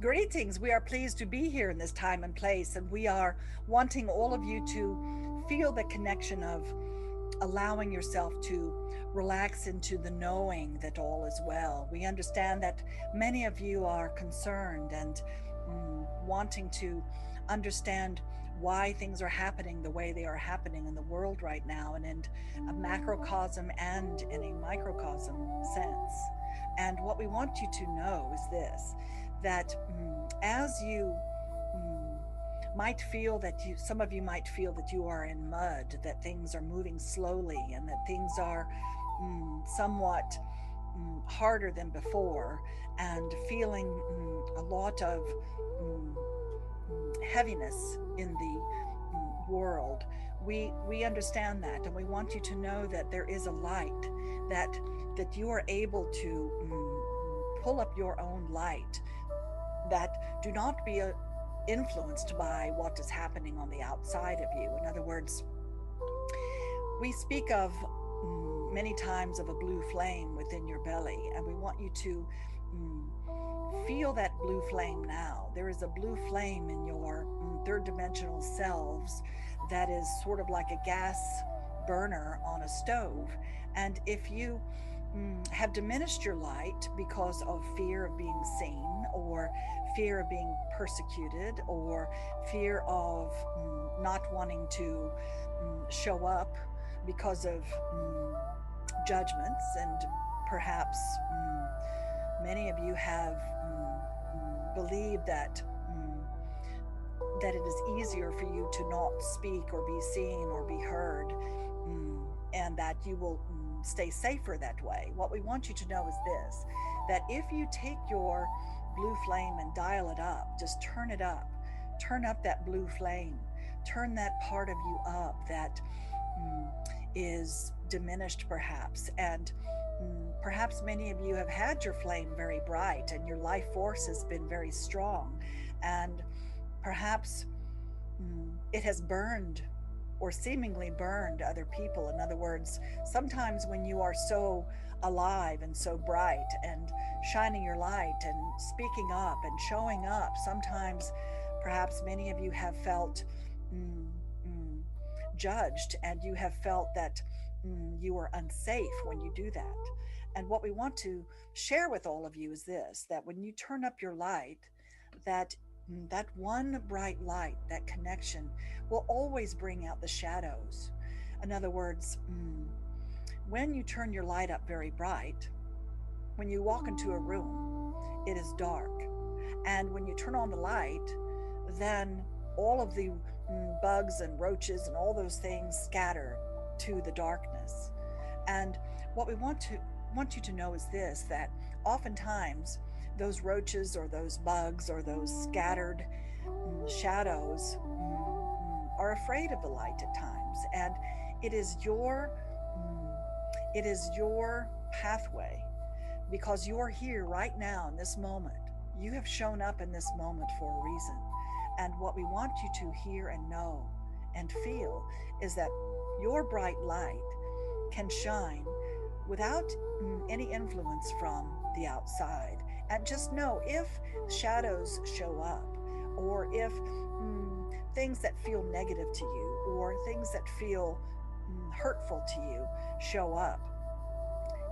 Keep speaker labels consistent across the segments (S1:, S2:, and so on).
S1: Greetings. We are pleased to be here in this time and place, and we are wanting all of you to feel the connection of allowing yourself to relax into the knowing that all is well. We understand that many of you are concerned and wanting to understand why things are happening the way they are happening in the world right now, and in a macrocosm and in a microcosm sense. And what we want you to know is this, that as you mm, might feel that some of you might feel that you are in mud, that things are moving slowly, and that things are somewhat harder than before, and feeling a lot of mm, heaviness in the world. We understand that, and we want you to know that there is a light, that you are able to pull up your own light, that do not be influenced by what is happening on the outside of you. In other words, we speak of many times of a blue flame within your belly, and we want you to feel that blue flame now. There is a blue flame in your third dimensional selves that is sort of like a gas burner on a stove. And if you have diminished your light because of fear of being seen, or fear of being persecuted, or fear of not wanting to show up because of judgments, and perhaps many of you have believed that it is easier for you to not speak or be seen or be heard, and that you will stay safer that way. What we want you to know is this, that if you take your blue flame and dial it up, just turn it up, turn up that blue flame, turn that part of you up that is diminished perhaps. And perhaps many of you have had your flame very bright and your life force has been very strong, and perhaps it has burned or seemingly burned other people. In other words, sometimes when you are so alive and so bright and shining your light and speaking up and showing up, sometimes perhaps many of you have felt judged, and you have felt that you are unsafe when you do that. And what we want to share with all of you is this, that when you turn up your light, that that one bright light, that connection, will always bring out the shadows. In other words, when you turn your light up very bright, when you walk into a room, it is dark. And when you turn on the light, then all of the bugs and roaches and all those things scatter to the darkness. And what we want you to know is this, that oftentimes those roaches or those bugs or those scattered shadows are afraid of the light at times. And it is your pathway, because you're here right now in this moment. You have shown up in this moment for a reason. And what we want you to hear and know and feel is that your bright light can shine without any influence from the outside. And just know, if shadows show up, or if things that feel negative to you, or things that feel hurtful to you show up,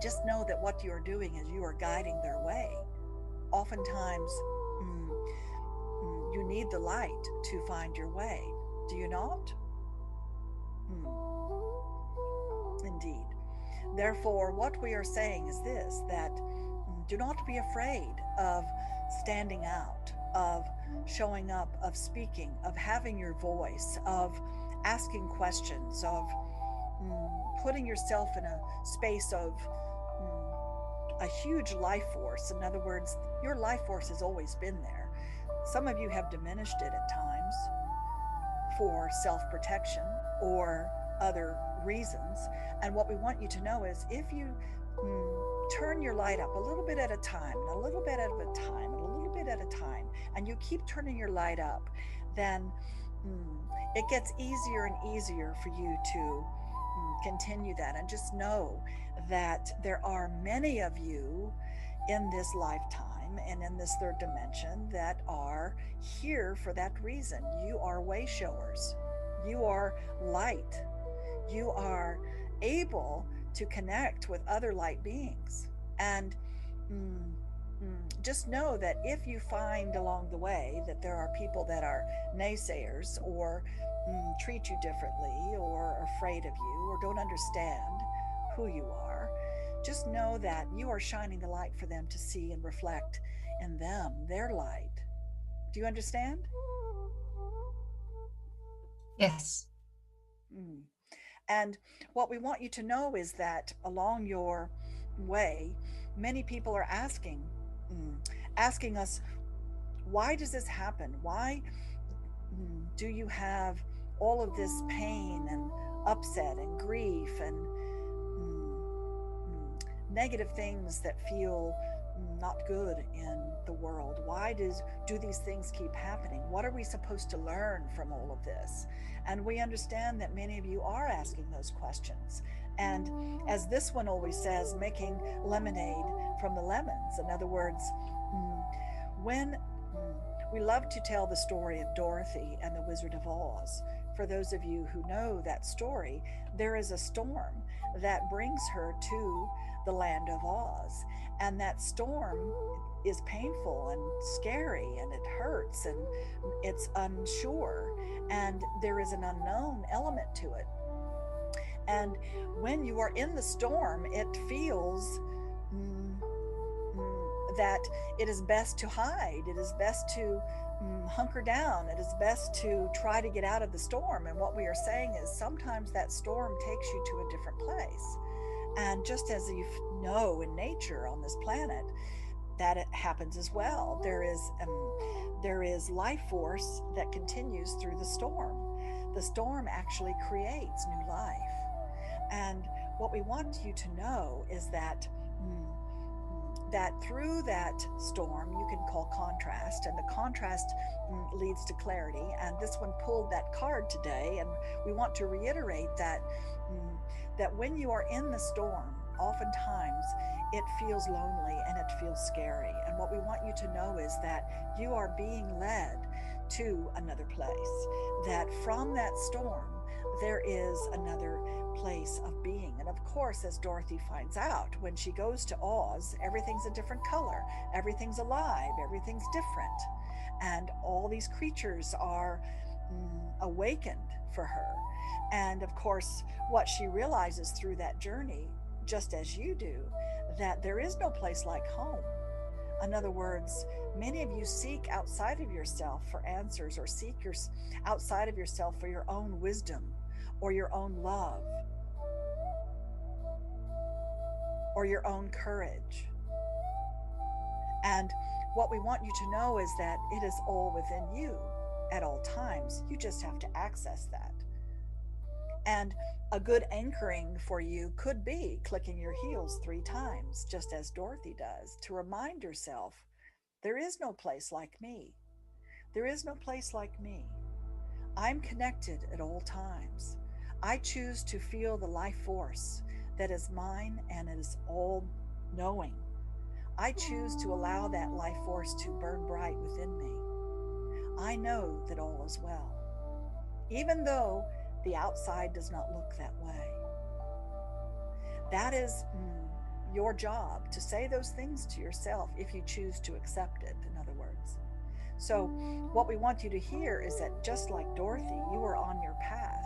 S1: just know that what you're doing is you are guiding their way. Oftentimes, you need the light to find your way. Do you not? Indeed. Therefore, what we are saying is this, that do not be afraid of standing out, of showing up, of speaking, of having your voice, of asking questions, of putting yourself in a space of a huge life force. In other words, your life force has always been there. Some of you have diminished it at times for self-protection or other reasons. And what we want you to know is, if you turn your light up a little bit at a time, and a little bit at a time, and a little bit at a time, and you keep turning your light up, then it gets easier and easier for you to continue that. And just know that there are many of you in this lifetime time and in this third dimension that are here for that reason. You are way showers. You are light. You are able to connect with other light beings. And mm, just know that if you find along the way that there are people that are naysayers or treat you differently or are afraid of you or don't understand who you are, just know that you are shining the light for them to see and reflect in them, their light. Do you understand?
S2: Yes.
S1: Mm. And what we want you to know is that along your way, many people are mm, asking us, why does this happen? Why do you have all of this pain and upset and grief and negative things that feel not good in the world? Why do these things keep happening? What are we supposed to learn from all of this? And we understand that many of you are asking those questions. And as this one always says, making lemonade from the lemons. In other words, when we love to tell the story of Dorothy and the Wizard of Oz. For those of you who know that story, there is a storm that brings her to the land of Oz. And that storm is painful and scary and it hurts and it's unsure and there is an unknown element to it. And when you are in the storm, it feels that it is best to hide. It is best to hunker down. It is best to try to get out of the storm. And what we are saying is sometimes that storm takes you to a different place. And just as you know in nature on this planet, that it happens as well. There is life force that continues through the storm. The storm actually creates new life. And what we want you to know is that that through that storm you can call contrast, and the contrast leads to clarity. And this one pulled that card today, and we want to reiterate that that when you are in the storm, oftentimes it feels lonely and it feels scary. And what we want you to know is that you are being led to another place, that from that storm there is another place of being. And of course, as Dorothy finds out, when she goes to Oz, everything's a different color, everything's alive, everything's different. And all these creatures are awakened for her. And of course, what she realizes through that journey, just as you do, that there is no place like home. In other words, many of you seek outside of yourself for answers, or seek outside of yourself for your own wisdom or your own love or your own courage. And what we want you to know is that it is all within you at all times. You just have to access that. And a good anchoring for you could be clicking your heels 3 times, just as Dorothy does, to remind yourself, there is no place like me. There is no place like me. I'm connected at all times. I choose to feel the life force that is mine and it is all knowing. I choose to allow that life force to burn bright within me. I know that all is well, even though the outside does not look that way. That is your job, to say those things to yourself if you choose to accept it, in other words. So what we want you to hear is that just like Dorothy, you are on your path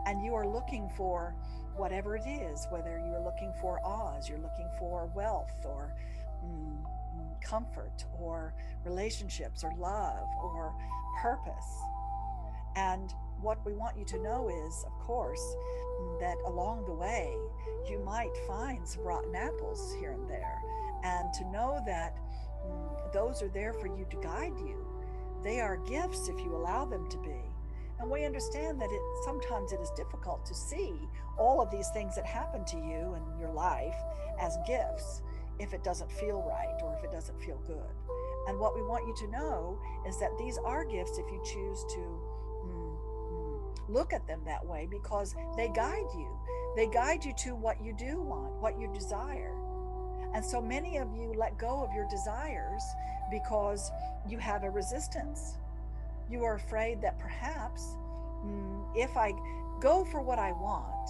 S1: and you are looking for whatever it is, whether you're looking for Oz, you're looking for wealth or comfort or relationships or love or purpose. And what we want you to know is, of course, that along the way, you might find some rotten apples here and there. And to know that those are there for you to guide you. They are gifts if you allow them to be. And we understand that sometimes it is difficult to see all of these things that happen to you in your life as gifts if it doesn't feel right or if it doesn't feel good. And what we want you to know is that these are gifts if you choose to look at them that way, because they guide you. They guide you to what you do want, what you desire. And so many of you let go of your desires because you have a resistance. You are afraid that perhaps if I go for what I want,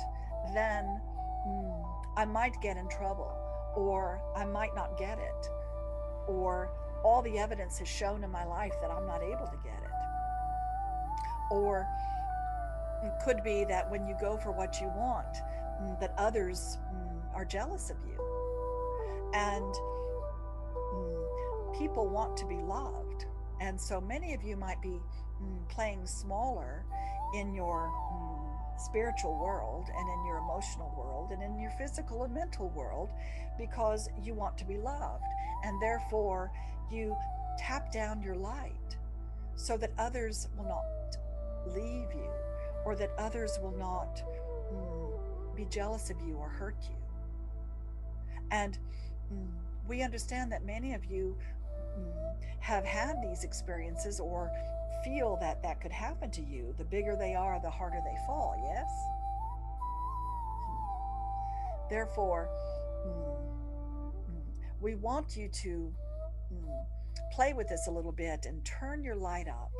S1: then I might get in trouble, or I might not get it, or all the evidence has shown in my life that I'm not able to get it. Or it could be that when you go for what you want, that others are jealous of you. And people want to be loved. And so many of you might be playing smaller in your spiritual world and in your emotional world and in your physical and mental world because you want to be loved. And therefore, you tap down your light so that others will not leave you, or that others will not be jealous of you or hurt you. And we understand that many of you have had these experiences or feel that that could happen to you. The bigger they are, the harder they fall, yes? Therefore, we want you to play with this a little bit and turn your light up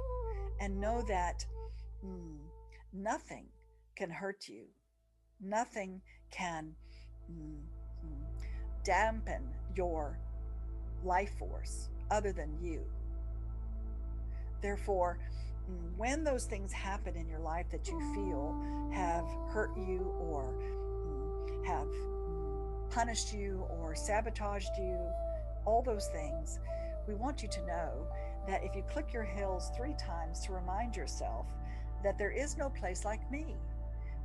S1: and know that nothing can hurt you. Nothing can dampen your life force other than you. Therefore, when those things happen in your life that you feel have hurt you or have punished you or sabotaged you, all those things, we want you to know that if you click your heels 3 times to remind yourself that there is no place like me,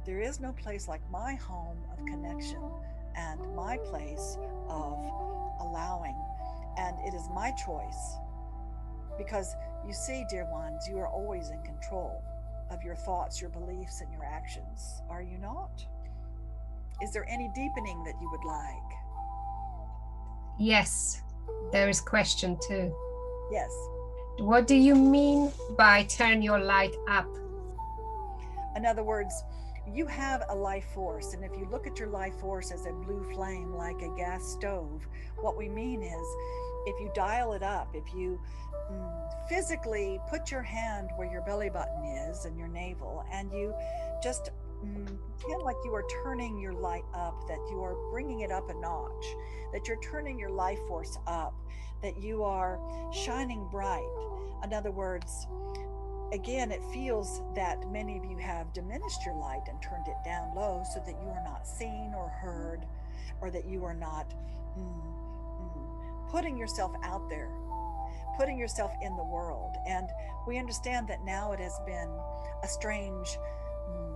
S1: there is no place like my home of connection and my place of allowing, and it is my choice. Because you see, dear ones, you are always in control of your thoughts, your beliefs, and your actions, are you not? Is there any deepening that you would like?
S2: Yes, there is question too.
S1: Yes.
S2: What do you mean by turn your light up?
S1: In other words, you have a life force, and if you look at your life force as a blue flame like a gas stove, what we mean is if you dial it up, if you physically put your hand where your belly button is and your navel, and you just kind of like you are turning your light up, that you are bringing it up a notch, that you're turning your life force up, that you are shining bright. In other words, again, it feels that many of you have diminished your light and turned it down low so that you are not seen or heard, or that you are not putting yourself out there, putting yourself in the world. And we understand that now it has been a strange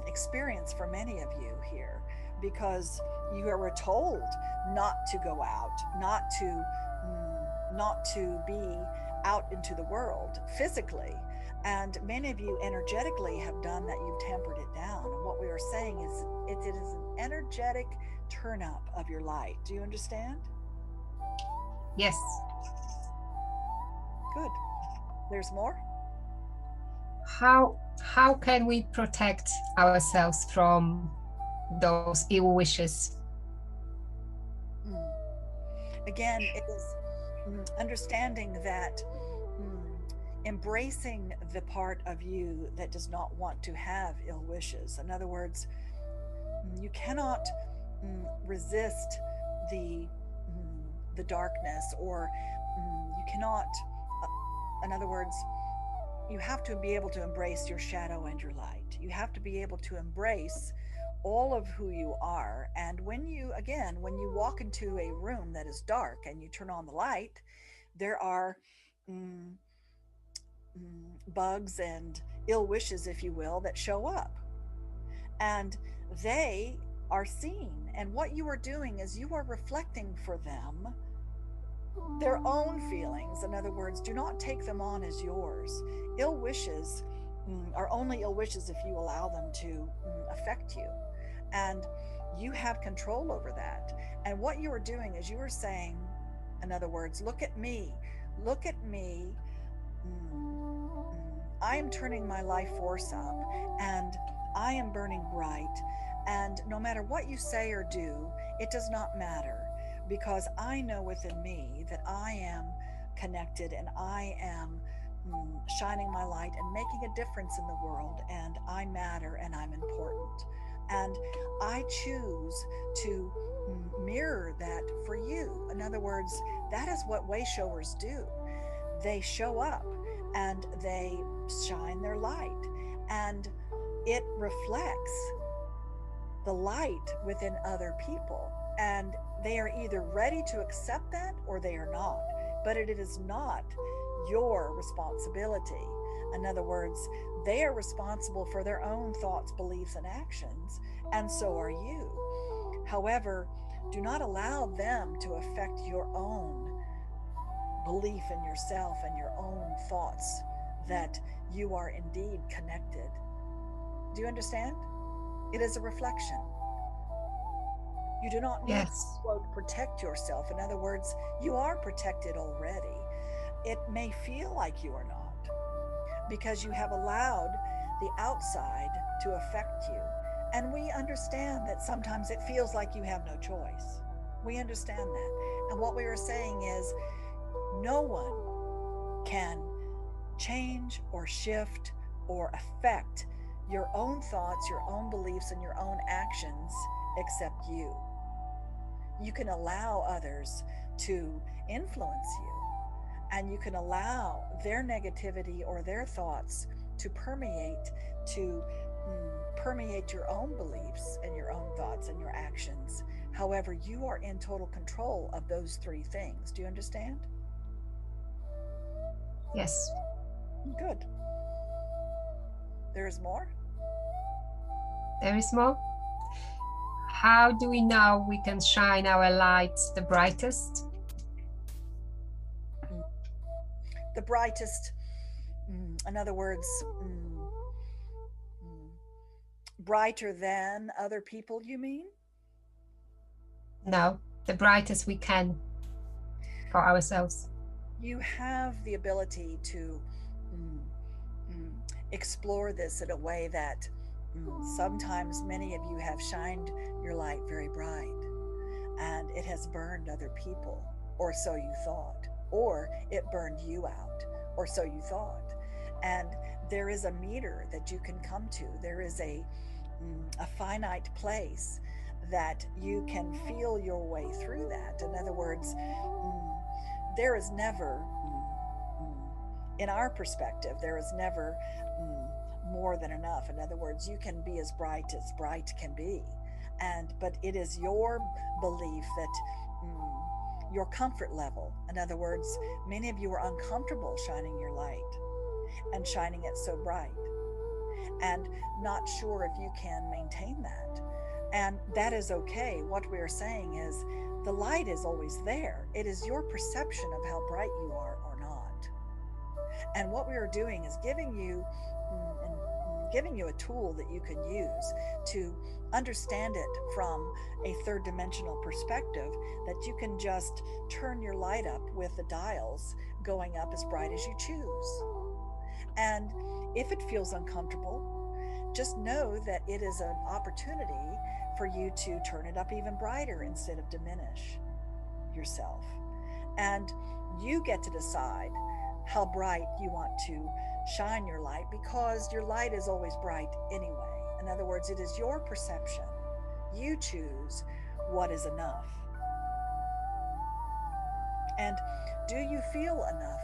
S1: experience for many of you here, because you were told not to go out, not to be out into the world physically. And many of you energetically have done that. You've tempered it down. And what we are saying is it is an energetic turn up of your light. Do you understand?
S2: Yes.
S1: Good. There's more?
S2: How can we protect ourselves from those ill wishes?
S1: Again, it is understanding that embracing the part of you that does not want to have ill wishes. In other words, you cannot resist the darkness, or you cannot, in other words, you have to be able to embrace your shadow and your light. You have to be able to embrace all of who you are. And when you walk into a room that is dark and you turn on the light, there are bugs and ill wishes, if you will, that show up. And they are seen. And what you are doing is you are reflecting for them their own feelings. In other words, do not take them on as yours. Ill wishes are only ill wishes if you allow them to affect you. And you have control over that. And what you are doing is you are saying, in other words, look at me. Look at me. I am turning my life force up, and I am burning bright. And no matter what you say or do, it does not matter. because I know within me that I am connected and I am shining my light and making a difference in the world, and I matter and I'm important. And I choose to mirror that for you. In other words, that is what way showers do. They show up and they shine their light, and it reflects the light within other people. And they are either ready to accept that or they are not. But it is not your responsibility. In other words, they are responsible for their own thoughts, beliefs, and actions, and so are you. However, do not allow them to affect your own belief in yourself and your own thoughts that you are indeed connected. Do you understand? It is a reflection. You do not need to,
S2: Yes.
S1: quote, protect yourself. In other words, you are protected already. It may feel like you are not because you have allowed the outside to affect you. And we understand that sometimes it feels like you have no choice. We understand that. And what we are saying is no one can change or shift or affect your own thoughts, your own beliefs, and your own actions except you. You can allow others to influence you, and you can allow their negativity or their thoughts to to permeate your own beliefs and your own thoughts and your actions. However, you are in total control of those three things. Do you understand?
S2: Yes.
S1: Good. There is more.
S2: There is more. How do we know we can shine our lights the brightest?
S1: Mm. The brightest, in other words, mm, brighter than other people, you mean?
S2: No, the brightest we can for ourselves.
S1: You have the ability to mm, mm, explore this in a way that sometimes many of you have shined your light very bright and it has burned other people, or so you thought, or it burned you out, or so you thought. And there is a meter that you can come to. There is a finite place that you can feel your way through that. In other words, there is never, in our perspective, there is never more than enough. In other words, you can be as bright can be. And but it is your belief that your comfort level. In other words, many of you are uncomfortable shining your light and shining it so bright and not sure if you can maintain that. And that is okay. What we are saying is the light is always there. It is your perception of how bright you are or not. And what we are doing is giving you a tool that you can use to understand it from a third dimensional perspective, that you can just turn your light up with the dials going up as bright as you choose. And if it feels uncomfortable, just know that it is an opportunity for you to turn it up even brighter instead of diminish yourself. And you get to decide how bright you want to shine your light, because your light is always bright anyway. In other words, it is your perception. You choose what is enough. And do you feel enough?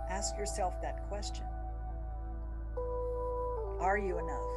S1: Ask yourself that question. Are you enough?